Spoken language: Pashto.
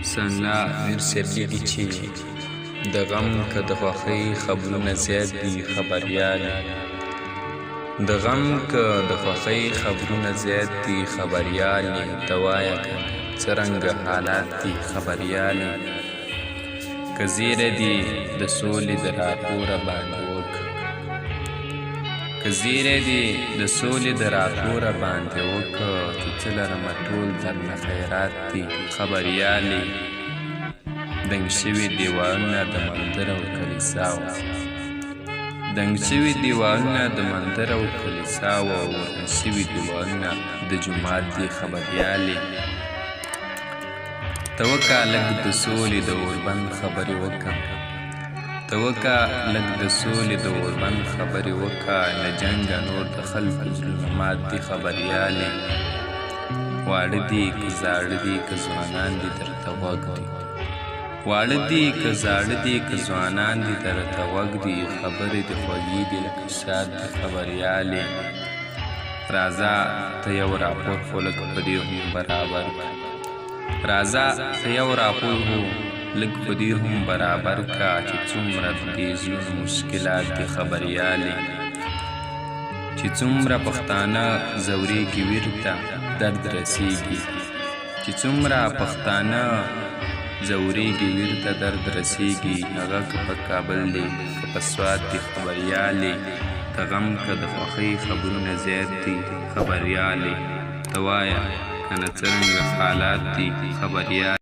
سنلا میر صاحب لیکي چې د غم که د خوښۍ خبرونه زیات دي خبریال. د غم که د خوښۍ خبرونه زیات دي خبریال. ته وایه څرنګه حالات دي خبریال. که زیری دي د سولې د راپوره باندې وکړه، که زیری دي د سولې د راپوره باندې وکړه، چې څه لرمه ټول درنه خیرات دي خبریالې. دنګ شوي دیوالونه د مندر او کلیساو، دنګ شوي دیوالونه د مندر او کلیساو، وران شوي دیوالونه د جومات دي خبریالې. ته وکړه لږ د سولې د اوربند خبرې وکړه، ته وکړه لږ د سولې د اوربند خبرې وکړه. له جنګه نور د خلکو زړونه مات دي خبریالې. واړه دي که زاړه دي که ځوانان دي درته غوږ دي، واړه دي که زاړه دي که ځوانان دي درته غوږ دي. خبرې دې خوږې دي لکه شات دي خبریالې. راځه ته یو راپور خو لږ په دې هم برابر کړه، راځه ته یو راپور خو لږ په دې هم برابر کړه، چې څومره د دې زړونو مشکلات دي خبریالې. چې څومره پښتانه ځورېږي ویر ته درد رسېږي، چې څومره پښتانه ځورېږي ویر ته درد رسېږي. هغه که په کابل دی که په سوات دی خبریالې. که غم که د خوښۍ خبرونه زیات دي خبریالې. ته وایه که نه څرنګه حالات دي خبریالې.